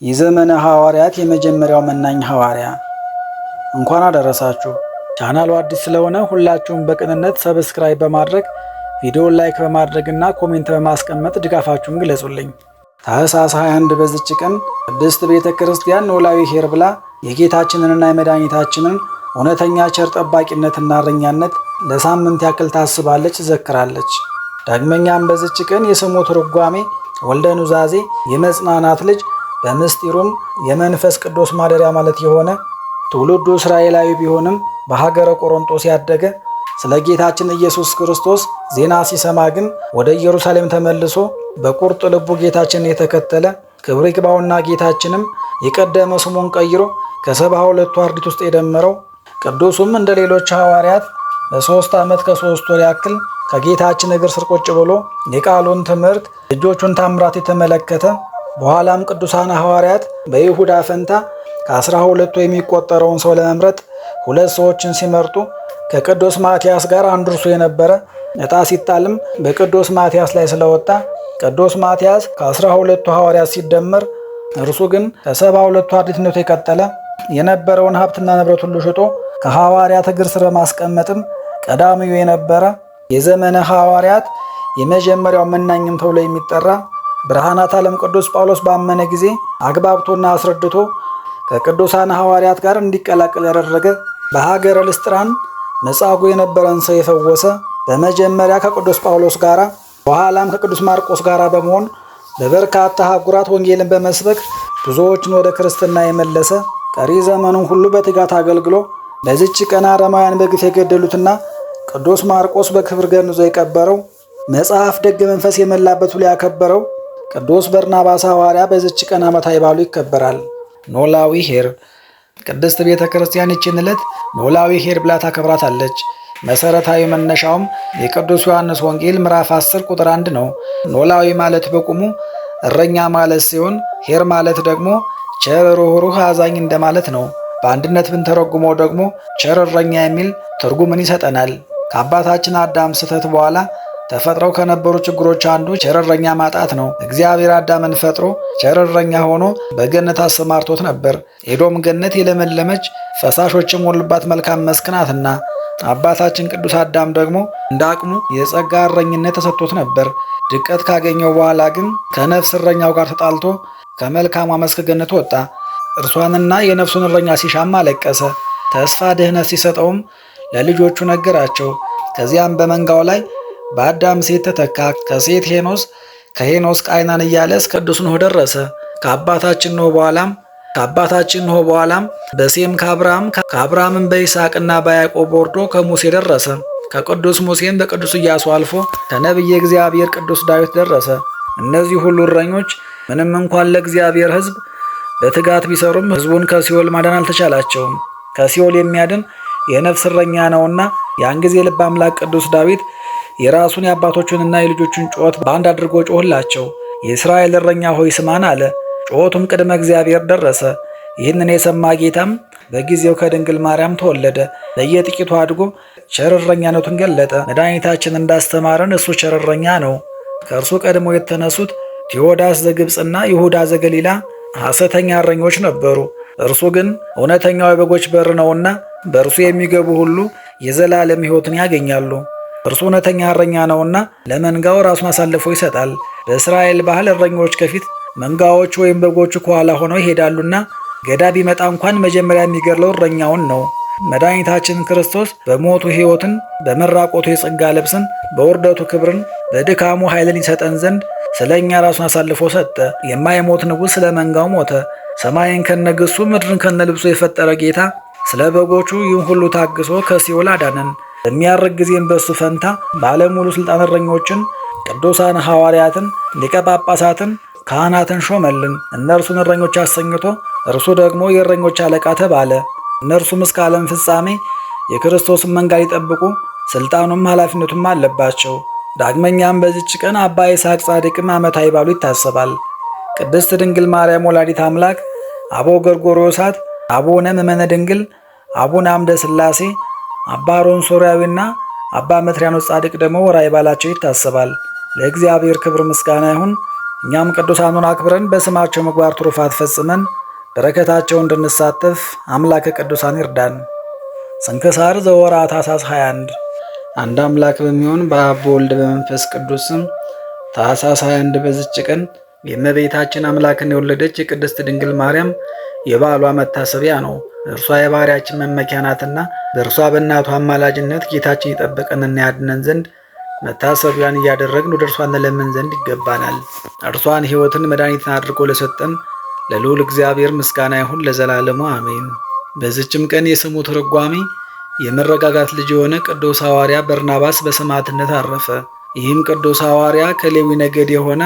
የዘመነ ሐዋርያት የመጀመሪያው መናኝ ሐዋርያ። እንኳን አደረሳችሁ። ቻናሉ አዲስ ስለሆነ ሁላችሁም በቅንነት ሰብስክራይብ በማድረግ ቪዲዮውን ላይክ በማድረግና ኮሜንት በማስቀመጥ ድጋፋችሁን ግለጹልኝ። ታኅሳስ 21 በዚች ቀን ቅድስት ቤተ ክርስቲያን ኖላዊ ኄር ብላ የጌታችንንና የመድኃኒታችንን እውነተኛ ቸር ጠባቂነትና እረኛነት ለሳምንት ያክል ታስባለች፣ ዘክራለች። ዳግመኛም በዚች ቀን የስሙ ትርጓሜ ወልደ ኑዛዜ የመጽናናት ልጅ በምስጢሩም የመንፈስ ቅዱስ ማደሪያ ማለት የሆነ ትውልዱ እስራኤላዊ ቢሆንም በሀገረ ቆሮንጦስ ያደገ ስለ ጌታችን ኢየሱስ ክርስቶስ ዜና ሲሰማ ግን ወደ ኢየሩሳሌም ተመልሶ በቁርጥ ልቡ ጌታችንን የተከተለ ክብር ይግባውና ጌታችንም የቀደመ ስሙን ቀይሮ ከ72 አርድእት ውስጥ የደመረው ቅዱሱም እንደ ሌሎች ሐዋርያት በ3 ዓመት ከ3 ወር ያክል ከጌታችን እግር ስር ቁጭ ብሎ የቃሉን ትምህርት እጆቹን ታምራት የተመለከተ በኋላም ቅዱሳን ሐዋርያት በይሁዳ ፈንታ ከ12 የሚቆጠረውን ሰው ለመምረጥ 2 ሰዎችን ሲመርጡ ከቅዱስ ማትያስ ጋር አንዱ እርሱ የነበረ ዕጣ ሲጣልም በቅዱስ ማትያስ ላይ ስለወጣ ቅዱስ ማትያስ ከ12ቱ ሐዋርያት ሲደመር እርሱ ግን ከ72ቱ አርድእትነቱ የቀጠለ የነበረውን ሀብትና ንብረት ሁሉ ሽጦ ከሐዋርያት እግር ስር በማስቀመጥም ቀዳሚው የነበረ የዘመነ ሐዋርያት የመጀመሪያው መናኝም ተብሎ የሚጠራ ብርሃናት ዓለም ቅዱስ ጳውሎስ ባመነ ጊዜ አግባብቶና አስረድቶ ከቅዱሳን ሐዋርያት ጋር እንዲቀላቀል ያደረገ በሀገረ ልስጥራን መጻጉዕ የነበረን ሰው የፈወሰ በመጀመሪያ ከቅዱስ ጳውሎስ ጋር በኋላም ከቅዱስ ማርቆስ ጋር በመሆን በበርካታ አህጉራት ወንጌልን በመስበክ ብዙዎችን ወደ ክርስትና የመለሰ ቀሪ ዘመኑን ሁሉ በትጋት አገልግሎ በዚች ቀን አረማውያን በግፍ የገደሉትና ቅዱስ ማርቆስ በክብር ገንዞ የቀበረው መጽሐፍ ደግ መንፈስ የመላበት ሁሉ ያከበረው ቅዱስ በርናባስ ሐዋርያ በዚች ቀን ዓመታዊ በዓሉ ይከበራል። ኖላዊ ኄር። ቅድስት ቤተ ክርስቲያን ይህችን ዕለት ኖላዊ ኄር ብላ ታከብራታለች። መሰረታዊ መነሻውም የቅዱስ ዮሐንስ ወንጌል ምዕራፍ 10 ቁጥር 1 ነው። ኖላዊ ማለት በቁሙ እረኛ ማለት ሲሆን ኄር ማለት ደግሞ ቸር፣ ሩህሩህ፣ አዛኝ እንደማለት ነው። በአንድነት ብንተረጉመው ደግሞ ቸር እረኛ የሚል ትርጉምን ይሰጠናል። ከአባታችን አዳም ስህተት በኋላ ተፈጥረው ከነበሩ ችግሮች አንዱ ቸር እረኛ ማጣት ነው። እግዚአብሔር አዳምን ፈጥሮ ቸር እረኛ ሆኖ በገነት አሰማርቶት ነበር። ኤዶም ገነት የለመለመች ፈሳሾች የሞሉባት መልካም መስክ ናትና፣ አባታችን ቅዱስ አዳም ደግሞ እንደ አቅሙ የጸጋ እረኝነት ተሰጥቶት ነበር። ድቀት ካገኘው በኋላ ግን ከነፍስ እረኛው ጋር ተጣልቶ ከመልካሟ መስክ ገነት ወጣ። እርሷንና የነፍሱን እረኛ ሲሻማ አለቀሰ። ተስፋ ድህነት ሲሰጠውም ለልጆቹ ነገራቸው። ከዚያም በመንጋው ላይ በአዳም ሴት ተተካ። ከሴት ሄኖስ፣ ከሄኖስ ቃይናን እያለ እስከ ቅዱስ ኖህ ደረሰ። ከአባታችን ኖህ በኋላም በሴም ከአብርሃምም በይስሐቅና በያዕቆብ ወርዶ ከሙሴ ደረሰ። ከቅዱስ ሙሴም በቅዱስ ኢያሱ አልፎ ከነቢየ እግዚአብሔር ቅዱስ ዳዊት ደረሰ። እነዚህ ሁሉ እረኞች ምንም እንኳን ለእግዚአብሔር ሕዝብ በትጋት ቢሰሩም ሕዝቡን ከሲኦል ማዳን አልተቻላቸውም። ከሲኦል የሚያድን የነፍስ እረኛ ነውና ያን ጊዜ ልበ አምላክ ቅዱስ ዳዊት የራሱን የአባቶቹንና የልጆቹን ጩኸት በአንድ አድርጎ ጮህላቸው። የእስራኤል እረኛ ሆይ ስማን አለ። ጩኸቱም ቅድመ እግዚአብሔር ደረሰ። ይህንን የሰማ ጌታም በጊዜው ከድንግል ማርያም ተወለደ። በየጥቂቱ አድጎ ቸር እረኛነቱን ገለጠ። መድኃኒታችን እንዳስተማረን እሱ ቸር እረኛ ነው። ከእርሱ ቀድሞ የተነሱት ቴዎዳስ ዘግብፅና ይሁዳ ዘገሊላ ሐሰተኛ እረኞች ነበሩ። እርሱ ግን እውነተኛው የበጎች በር ነውና በእርሱ የሚገቡ ሁሉ የዘላለም ሕይወትን ያገኛሉ። እርሱ እውነተኛ እረኛ ነውና ለመንጋው ራሱን አሳልፎ ይሰጣል። በእስራኤል ባህል እረኞች ከፊት መንጋዎቹ ወይም በጎቹ ከኋላ ሆነው ይሄዳሉና ገዳ ቢመጣ እንኳን መጀመሪያ የሚገድለው እረኛውን ነው። መድኃኒታችን ክርስቶስ በሞቱ ሕይወትን፣ በመራቆቱ የጸጋ ልብስን፣ በውርደቱ ክብርን፣ በድካሙ ኃይልን ይሰጠን ዘንድ ስለ እኛ ራሱን አሳልፎ ሰጠ። የማይሞት ንጉሥ ስለ መንጋው ሞተ። ሰማይን ከነግሱ ምድርን ከነልብሶ የፈጠረ ጌታ ስለ በጎቹ ይህን ሁሉ ታግሶ ከሲኦል አዳነን። በሚያርግ ጊዜም በሱ ፈንታ ባለሙሉ ሥልጣን እረኞችን ቅዱሳን ሐዋርያትን፣ ሊቀ ጳጳሳትን፣ ካህናትን ሾመልን። እነርሱን እረኞች አሰኝቶ እርሱ ደግሞ የእረኞች አለቃ ተባለ። እነርሱም እስከ ዓለም ፍጻሜ የክርስቶስን መንጋ ሊጠብቁ ሥልጣኑም ኃላፊነቱም አለባቸው። ዳግመኛም በዚች ቀን አባ ይስሐቅ ጻድቅም ዓመታዊ በዓሉ ይታሰባል። ቅድስት ድንግል ማርያም ወላዲት አምላክ፣ አቦ ገርጎርዮሳት፣ አቡነ ምእመነ ድንግል፣ አቡነ አምደ ሥላሴ፣ አባ አሮን ሶርያዊና አባ መትሪያኖስ ጻድቅ ደግሞ ወርኃዊ በዓላቸው ይታሰባል። ለእግዚአብሔር ክብር ምስጋና ይሁን። እኛም ቅዱሳኑን አክብረን በስማቸው ምግባር ትሩፋት ፈጽመን በረከታቸው እንድንሳተፍ አምላከ ቅዱሳን ይርዳን። ስንክሳር ዘወርኃ ታኅሣሥ 21 አንድ አምላክ በሚሆን በአብ በወልድ በመንፈስ ቅዱስ ስም ታኅሣሥ 21 በዚች ቀን የእመቤታችን አምላክን የወለደች የቅድስት ድንግል ማርያም የበዓሏ መታሰቢያ ነው። እርሷ የባሕርያችን መመኪያ ናትና በእርሷ በእናቷ አማላጅነት ጌታችን ይጠብቀንና ያድነን ዘንድ መታሰቢያን እያደረግን ወደ እርሷ እንለምን ዘንድ ይገባናል። እርሷን ሕይወትን መድኃኒትን አድርጎ ለሰጠን ለልዑል እግዚአብሔር ምስጋና ይሁን ለዘላለሙ አሜን። በዚችም ቀን የስሙ ትርጓሜ የመረጋጋት ልጅ የሆነ ቅዱስ ሐዋርያ በርናባስ በሰማዕትነት አረፈ። ይህም ቅዱስ ሐዋርያ ከሌዊ ነገድ የሆነ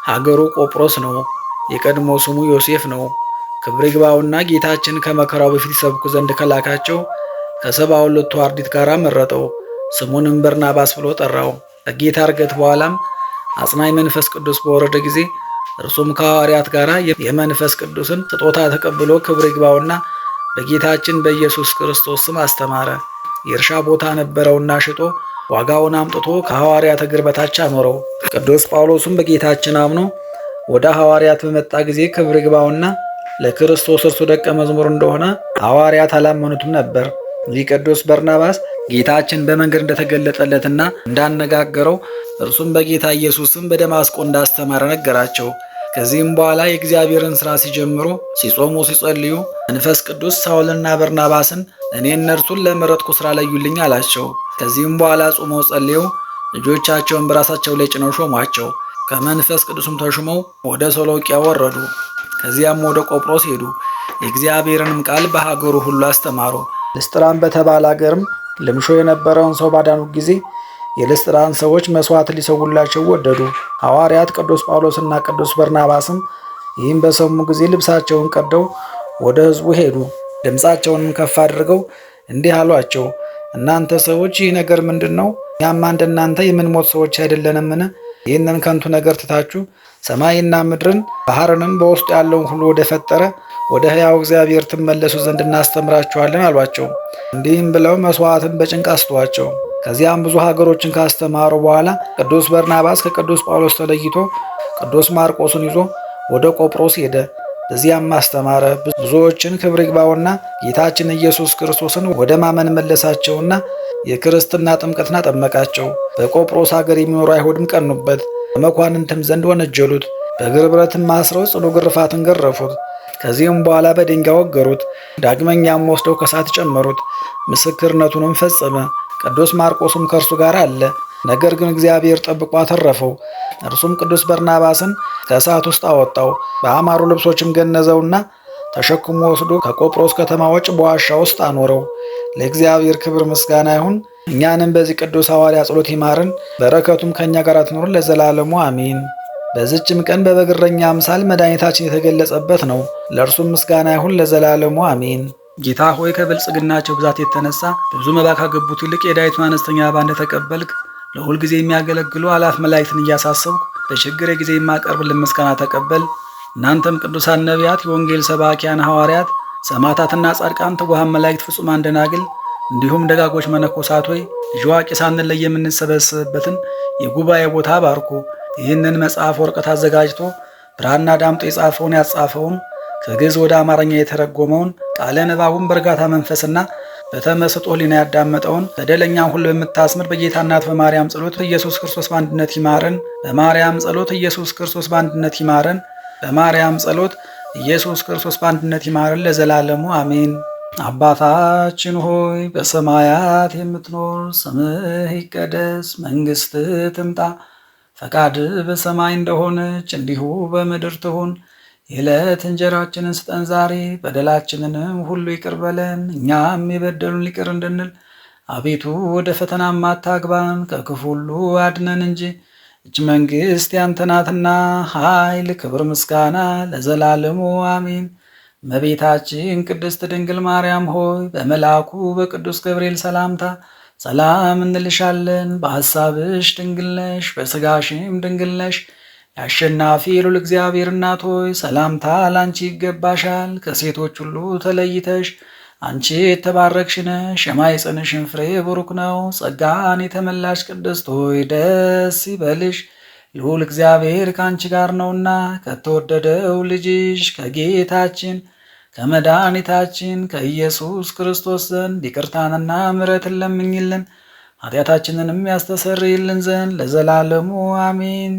ሀገሩ ቆጵሮስ ነው። የቀድሞ ስሙ ዮሴፍ ነው። ክብር ይግባውና ጌታችን ከመከራው በፊት ይሰብኩ ዘንድ ከላካቸው ከ72 አርድእት ጋር መረጠው። ስሙንም በርናባስ ብሎ ጠራው። ከጌታ ዕርገት በኋላም አጽናኝ መንፈስ ቅዱስ በወረደ ጊዜ እርሱም ከሐዋርያት ጋር የመንፈስ ቅዱስን ስጦታ ተቀብሎ ክብር ይግባውና በጌታችን በኢየሱስ ክርስቶስ ስም አስተማረ። የእርሻ ቦታ ነበረውና ሽጦ ዋጋውን አምጥቶ ከሐዋርያት እግር በታች አኖረው። ቅዱስ ጳውሎስም በጌታችን አምኖ ወደ ሐዋርያት በመጣ ጊዜ ክብር ይግባውና ለክርስቶስ እርሱ ደቀ መዝሙር እንደሆነ ሐዋርያት አላመኑትም ነበር። ይህ ቅዱስ በርናባስ ጌታችን በመንገድ እንደተገለጠለትና እንዳነጋገረው እርሱም በጌታ ኢየሱስም በደማስቆ እንዳስተማረ ነገራቸው። ከዚህም በኋላ የእግዚአብሔርን ሥራ ሲጀምሩ ሲጾሙ ሲጸልዩ መንፈስ ቅዱስ ሳውልና በርናባስን እኔ እነርሱን ለመረጥኩ ሥራ ለዩልኝ አላቸው። ከዚህም በኋላ ጾመው ጸልየው ልጆቻቸውን በራሳቸው ላይ ጭነው ሾሟቸው። ከመንፈስ ቅዱስም ተሹመው ወደ ሰሎቅያ ወረዱ። ከዚያም ወደ ቆጵሮስ ሄዱ። የእግዚአብሔርንም ቃል በሀገሩ ሁሉ አስተማሩ። ልስጥራን በተባለ አገርም ልምሾ የነበረውን ሰው ባዳኑ ጊዜ የልስጥራን ሰዎች መሥዋዕት ሊሰውላቸው ወደዱ። ሐዋርያት ቅዱስ ጳውሎስና ቅዱስ በርናባስም ይህም በሰሙ ጊዜ ልብሳቸውን ቀደው ወደ ሕዝቡ ሄዱ። ድምፃቸውንም ከፍ አድርገው እንዲህ አሏቸው፣ እናንተ ሰዎች ይህ ነገር ምንድን ነው? እኛማ እንደናንተ የምንሞት ሰዎች አይደለንምን? ይህንን ከንቱ ነገር ትታችሁ ሰማይና ምድርን ባሕርንም በውስጡ ያለውን ሁሉ ወደ ፈጠረ ወደ ሕያው እግዚአብሔር ትመለሱ ዘንድ እናስተምራችኋለን አሏቸው። እንዲህም ብለው መሥዋዕትን በጭንቅ አስተዋቸው። ከዚያም ብዙ ሀገሮችን ካስተማሩ በኋላ ቅዱስ በርናባስ ከቅዱስ ጳውሎስ ተለይቶ ቅዱስ ማርቆስን ይዞ ወደ ቆጵሮስ ሄደ። በዚያም አስተማረ። ብዙዎችን ክብር ይግባውና ጌታችን ኢየሱስ ክርስቶስን ወደ ማመን መለሳቸውና የክርስትና ጥምቀትን አጠመቃቸው። በቆጵሮስ ሀገር የሚኖሩ አይሁድም ቀኑበት፣ በመኳንንትም ዘንድ ወነጀሉት። በእግር ብረትም አስረው ጽኑ ግርፋትን ገረፉት። ከዚህም በኋላ በድንጋይ ወገሩት። ዳግመኛም ወስደው ከእሳት ጨመሩት። ምስክርነቱንም ፈጸመ። ቅዱስ ማርቆስም ከእርሱ ጋር አለ። ነገር ግን እግዚአብሔር ጠብቆ አተረፈው። እርሱም ቅዱስ በርናባስን ከእሳት ውስጥ አወጣው። በአማሩ ልብሶችም ገነዘውና ተሸክሞ ወስዶ ከቆጵሮስ ከተማ ውጭ በዋሻ ውስጥ አኖረው። ለእግዚአብሔር ክብር ምስጋና ይሁን። እኛንም በዚህ ቅዱስ ሐዋርያ ጸሎት ይማርን፣ በረከቱም ከእኛ ጋር ትኖርን ለዘላለሙ አሚን። በዚችም ቀን በበግ እረኛ አምሳል መድኃኒታችን የተገለጸበት ነው። ለእርሱም ምስጋና ይሁን ለዘላለሙ አሚን። ጌታ ሆይ ከብልጽግናቸው ብዛት የተነሳ ብዙ መባ ካገቡት ይልቅ የዳዊቱን አነስተኛ መባ እንደተቀበልክ ለሁል ጊዜ የሚያገለግሉ አላፍ መላእክትን እያሳሰብኩ በችግሬ ጊዜ የማቀርብልን ምስጋና ተቀበል። እናንተም ቅዱሳን ነቢያት፣ የወንጌል ሰባኪያን ሐዋርያት፣ ሰማዕታትና ጻድቃን፣ ትጉሃን መላእክት፣ ፍጹማን ደናግል እንዲሁም ደጋጎች መነኮሳት ሆይ ልጅ አዋቂ ሳንለይ የምንሰበስብበትን የጉባኤ ቦታ ባርኩ። ይህንን መጽሐፍ ወረቀት አዘጋጅቶ ብራና ዳምጦ የጻፈውን ያጻፈውን ከግዕዝ ወደ አማርኛ የተረጎመውን ቃለ ንባቡን በእርጋታ መንፈስና በተመስጦ ሕሊና ያዳመጠውን በደለኛን ሁሉ በምታስምር በጌታ እናት በማርያም ጸሎት ኢየሱስ ክርስቶስ በአንድነት ይማረን። በማርያም ጸሎት ኢየሱስ ክርስቶስ በአንድነት ይማረን። በማርያም ጸሎት ኢየሱስ ክርስቶስ በአንድነት ይማረን ለዘላለሙ አሜን። አባታችን ሆይ በሰማያት የምትኖር፣ ስምህ ይቀደስ፣ መንግሥትህ ትምጣ፣ ፈቃድህ በሰማይ እንደሆነች እንዲሁ በምድር ትሁን። የዕለት እንጀራችንን ስጠን ዛሬ፣ በደላችንንም ሁሉ ይቅር በለን እኛም የበደሉን ይቅር እንድንል። አቤቱ ወደ ፈተናም አታግባን፣ ከክፉ ሁሉ አድነን እንጂ እች መንግሥት ያንተ ናትና፣ ኃይል፣ ክብር፣ ምስጋና ለዘላለሙ አሜን። እመቤታችን ቅድስት ድንግል ማርያም ሆይ በመልአኩ በቅዱስ ገብርኤል ሰላምታ ሰላም እንልሻለን። በሐሳብሽ ድንግል ነሽ፣ በሥጋሽም ድንግል ነሽ። የአሸናፊ ልዑል እግዚአብሔር እናት ሆይ ሰላምታ ላንቺ ይገባሻል። ከሴቶች ሁሉ ተለይተሽ አንቺ የተባረክሽ ነሽ፣ የማኅፀንሽን ፍሬ ቡሩክ ነው። ጸጋን የተመላሽ ቅድስት ሆይ ደስ ይበልሽ፣ ልዑል እግዚአብሔር ከአንቺ ጋር ነውና ከተወደደው ልጅሽ ከጌታችን ከመድኃኒታችን ከኢየሱስ ክርስቶስ ዘንድ ይቅርታንና ምሕረትን ለምኝልን ኃጢአታችንንም ያስተሰርይልን ዘንድ ለዘላለሙ አሜን።